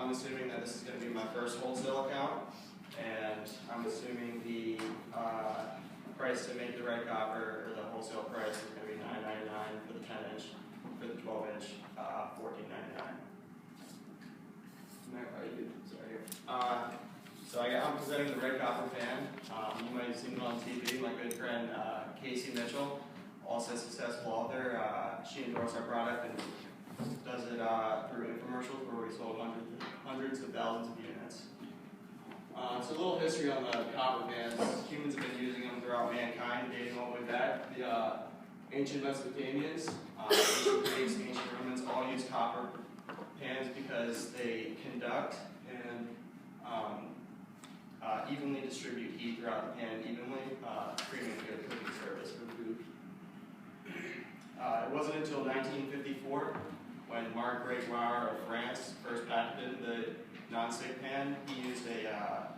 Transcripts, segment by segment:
I'm assuming that this is going to be my first wholesale account, and I'm assuming the price to make the red copper, or the wholesale price, is going to be $9.99 for the 10-inch. For the 12-inch, $14.99. So I'm presenting the red copper pan. You might have seen it on TV. My good friend Casey Mitchell, also a successful author. She endorsed our product and does it through infomercials where we sold hundreds of thousands of units. So a little history on the copper pans. Humans have been using them throughout mankind, dating all the way back. The ancient Mesopotamians, ancient Greeks, ancient Romans all used copper pans because they conduct and evenly distribute heat throughout the pan evenly, creating a good cooking service for food. It wasn't until 1954 when Marc Gregoire of France first patented the non-stick pan. He used a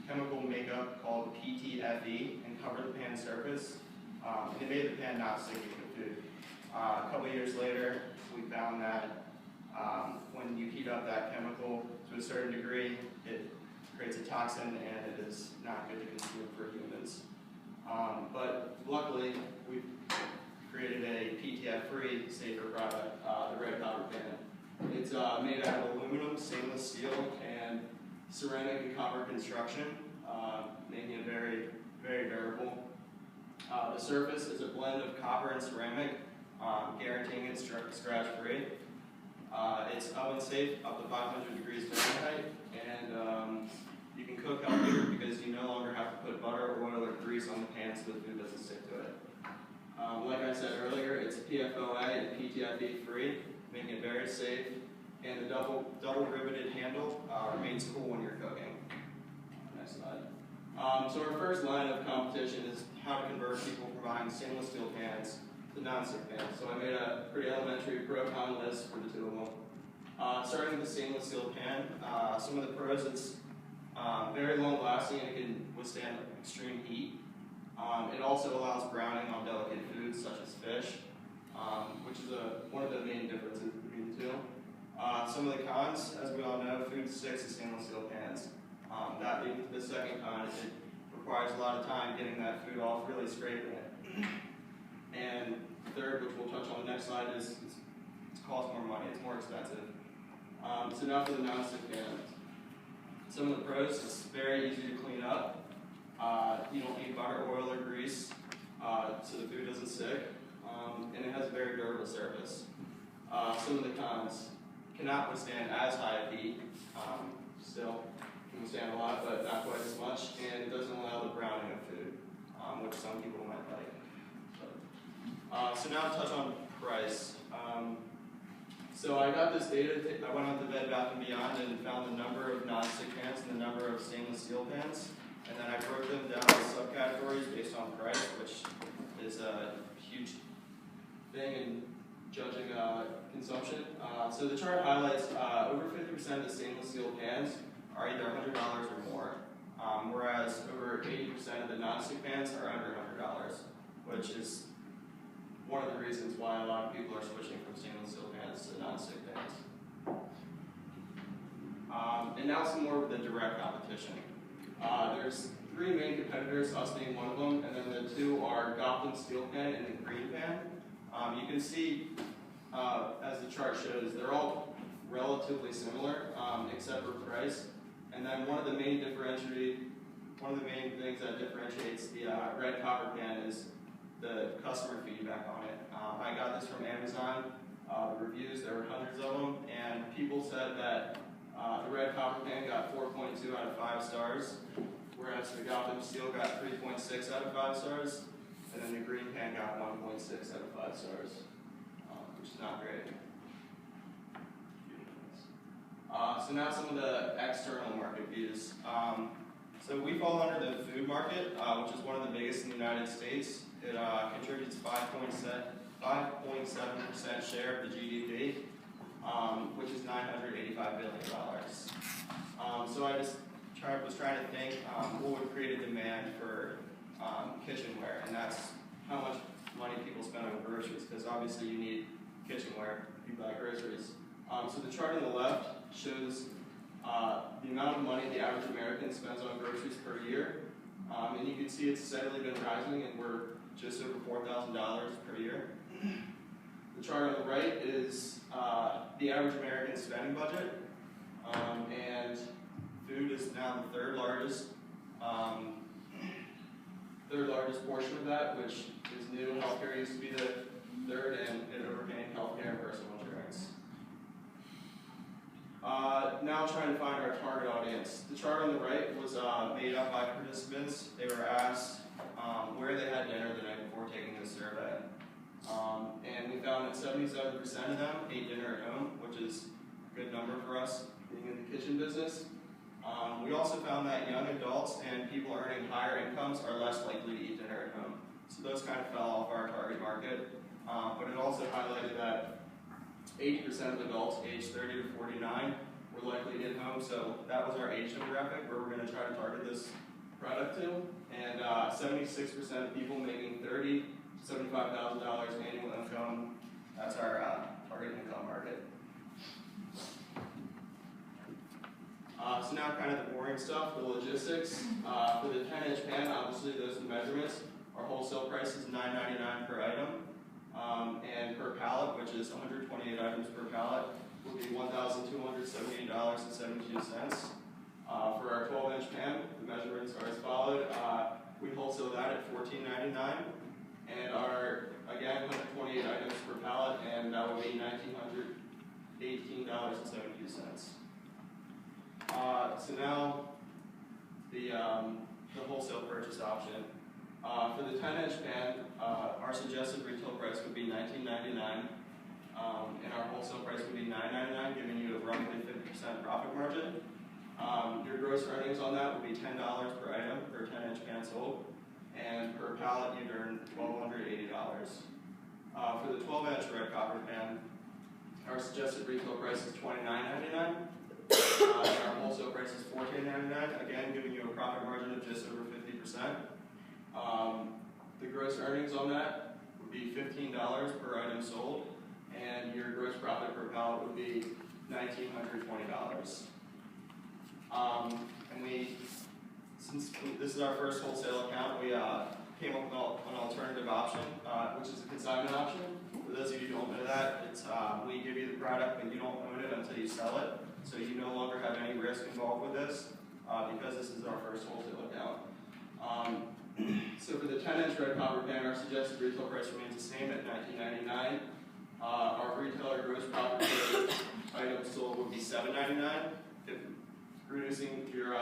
chemical makeup called PTFE and covered the pan surface. And it made the pan not sticky to food. A couple years later, we found that when you heat up that chemical to a certain degree, it creates a toxin and it is not good to consume for humans. But luckily, we've created a PTF-free, safer product, the red copper pan. It's made out of aluminum, stainless steel, and ceramic and copper construction, making it very, very durable. The surface is a blend of copper and ceramic, guaranteeing it's scratch-free. It's oven safe up to 500 degrees Fahrenheit, and you can cook healthier because you no longer have to put butter, oil, or grease on the pan so the food doesn't stick to it. Like I said earlier, it's PFOA and PTFE free, making it very safe, and the double riveted handle remains cool when you're cooking. Next slide. So our first line of competition is how to convert people from buying stainless steel pans to non-stick pans. So I made a pretty elementary pro-con list for the two of them. Starting with the stainless steel pan, some of the pros, it's very long lasting and it can withstand extreme heat. It also allows browning on delicate foods such as fish, which is one of the main differences between the two. Some of the cons, as we all know, food sticks to stainless steel pans. That being the second con, it requires a lot of time getting that food off, really scraping it. And third, which we'll touch on the next slide, is it costs more money, it's more expensive. So now for the non-stick pan. Some of the pros, it's very easy to clean up. You don't need butter, oil, or grease, so the food doesn't stick. And it has a very durable surface. Some of the cons, cannot withstand as high a heat. Still can withstand a lot, but not quite as much. And it doesn't allow the browning of food, which some people might like. So now to touch on price. So I got this data, I went on to Bed Bath & Beyond and found the number of non-stick pans and the number of stainless steel pans. And then I broke them down to subcategories based on price, which is a huge thing in judging consumption. So the chart highlights over 50% of the stainless steel pans are either $100 or more, whereas over 80% of the non-stick pans are under $100, which is one of the reasons why a lot of people are switching from stainless steel pans to non-stick pans. And now some more of the direct competition. There's three main competitors, us being one of them, and then the two are Gotham Steel Pan and the Green Pan. You can see, as the chart shows, they're all relatively similar, except for price. And then one of the main things that differentiates the red copper pan is the customer feedback on it. I got this from Amazon. The reviews, there were hundreds of them, and people said that the red copper pan got 4.2 out of 5 stars, whereas the Gotham Steel got 3.6 out of 5 stars, and then the Green Pan got 1.6 out of 5 stars, which is not great. So now some of the external market views. So we fall under the food market, which is one of the biggest in the United States. It contributes 5.7% share of the GDP, which is $985 billion. So I just was trying to think what would create a demand for kitchenware, and that's how much money people spend on groceries, because obviously you need kitchenware if you buy groceries. So the chart on the left shows the amount of money the average American spends on groceries per year. And you can see it's steadily been rising, and we're just over $4,000 per year. The chart on the right is the average American spending budget, and food is now the third largest portion of that, which is new. Healthcare used to be the third, and it overcame healthcare and personal insurance. Now trying to find our target audience. The chart on the right was made up by participants. They were asked where they had dinner the night before taking this survey. And we found that 77% of them ate dinner at home, which is a good number for us being in the kitchen business. We also found that young adults and people earning higher incomes are less likely to eat dinner at home. So those kind of fell off our target market. But it also highlighted that 80% of adults aged 30 to 49 were likely to eat at home. So that was our age demographic where we're going to try to target this product to. And 76% of people making $30,000 to $75,000 annual income, that's our target income market. So now kind of the boring stuff, the logistics. For the 10-inch pan, obviously those are the measurements. Our wholesale price is $9.99 per item. And per pallet, which is 128 items per pallet, would be $1,278.72. For our 12-inch pan, the measurements are as followed. We wholesale that at $14.99. And our, again, 128 items per pallet, and that would be $1,918.72. So now the wholesale purchase option. For the 10-inch pan, our suggested retail price would be $19.99, and our wholesale price would be $9.99, giving you a roughly 50% profit margin. Your gross earnings on that would be $10 per item per 10-inch pan sold, and per pallet you'd earn $1,280. For the 12-inch red copper pan, our suggested retail price is $29.99. Our wholesale price is $14.99, again giving you a profit margin of just over 50%. The gross earnings on that would be $15 per item sold, and your gross profit per pallet would be $1,920. And since this is our first wholesale account, we came up with an alternative option, which is a consignment option. For those of you who don't know that, it's we give you the product, but you don't own it until you sell it. So you no longer have any risk involved with this, because this is our first wholesale account. So for the 10-inch red copper pan, our suggested retail price remains the same at $19.99. Our retailer gross profit per item sold would be $7.99, reducing your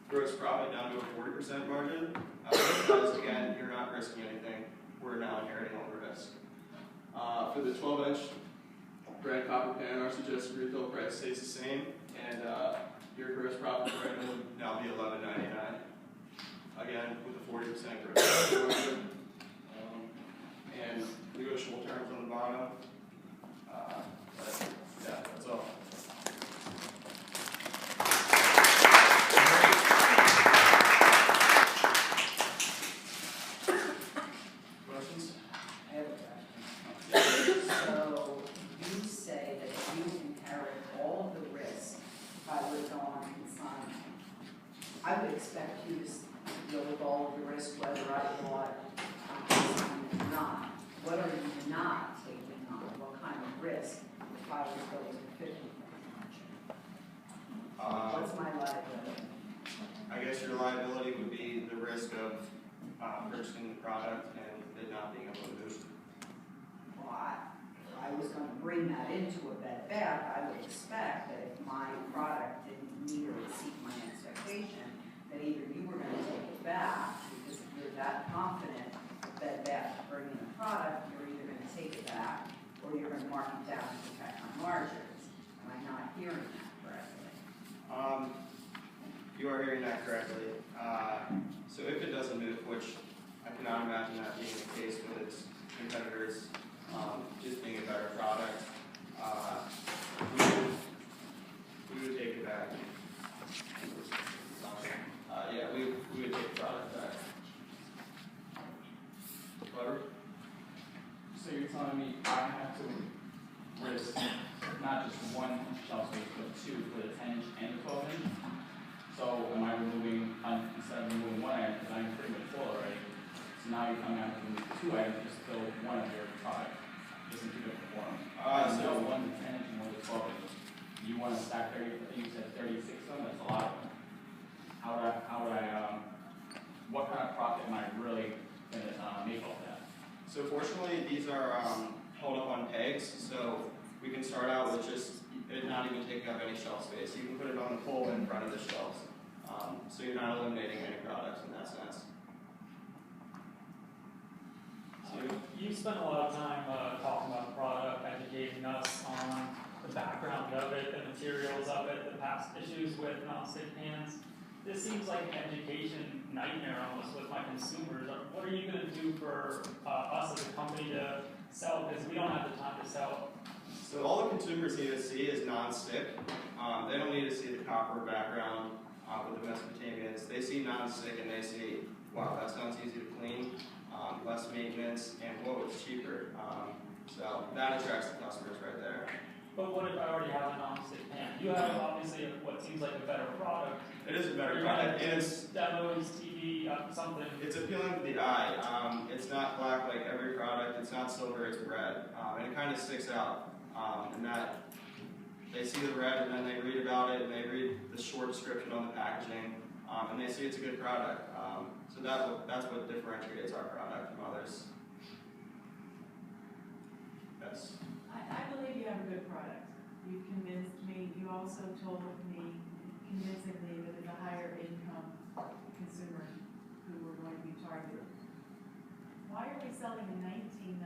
gross profit down to a 40% margin. Because again, you're not risking anything. We're now inheriting all the risk. For the 12-inch red copper pan, our suggested retail price stays the same, and your gross profit per item would now be $11.99. Again, with a 40% gross profit margin. And negotiable terms on the bottom. But yeah, that's all. Questions? I have a question. So you say that if you inherit all of the risk, if I would go on consignment, I would expect you to deal with all of the risk whether I bought on consignment or not. What are you not taking on? What kind of risk if I was going to 50 What's my liability? I guess your liability would be the risk of purchasing the product and it not being able to move. Well, if I was going to bring that into a Bed Bath, I would expect that if my product didn't meet or exceed my expectation, that either you were going to take it back, because if you're that confident that Bed Bath is bringing a product, you're either going to take it back or you're going to mark it down to protect my margins. Am I not hearing that correctly? You are hearing that correctly. So if it doesn't move, which I cannot imagine that being the case with its competitors just being a better product, we would take it back. Yeah, we would take the product back. Clever? So you're telling me I have to risk not just one shelf space, but two for the 10-inch and 2 items, just fill one of your product, just in 2 different forms. So one to 10 and one to 12 of them. You want to stack 30, you said 36 of them, that's a lot of them. What kind of profit am I really going to make off that? So fortunately, these are held up on pegs, so we can start out with just it not even taking up any shelf space. You can put it on the pole in front of the shelves, so you're not eliminating any products in that sense. You spent a lot of time talking about the product, educating us on the background of it, the materials of it, the past issues with non-stick pans. This seems like an education nightmare almost with my consumers. What are you going to do for us as a company to sell? Because we don't have the time to sell. So all the consumers need to see is non-stick. They don't need to see the copper background with the Mesopotamians. They see non-stick and they see, wow, that sounds easy to clean, less maintenance, and whoa, it's cheaper. So that attracts the customers right there. But what if I already have a non-stick pan? You have obviously what seems like a better product. It is a better product, and it's demos, TV, something. It's appealing to the eye. It's not black like every product. It's not silver. It's red, and it kind of sticks out. And that they see the red, and then they read about it, and they read the short description on the packaging, and they see it's a good product. So that's what differentiates our product from others. Yes. I believe you have a good product. You've convinced me. You also told me convincingly that it's a higher income consumer who we're going to be targeting. Why are we selling a $19.99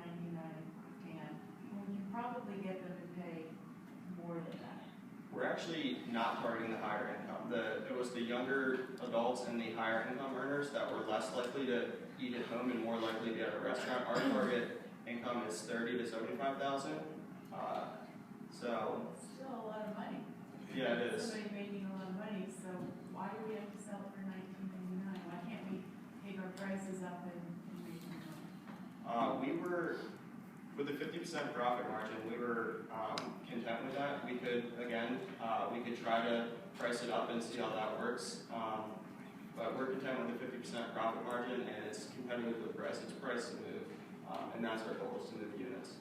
can when you probably get them to pay more than that? We're actually not targeting the higher income. It was the younger adults and the higher income earners that were less likely to eat at home and more likely to be at a restaurant. Our target income is $30,000 to $75,000. So Still a lot of money. yeah, it is. Somebody making a lot of money, so why do we have to sell it for $19.99? Why can't we take our prices up and make more? We were, with a 50% profit margin, we were content with that. We could, again, we could try to price it up and see how that works. But we're content with the 50% profit margin, and it's competitive with price. It's price to move, and that's our goal, is to move units.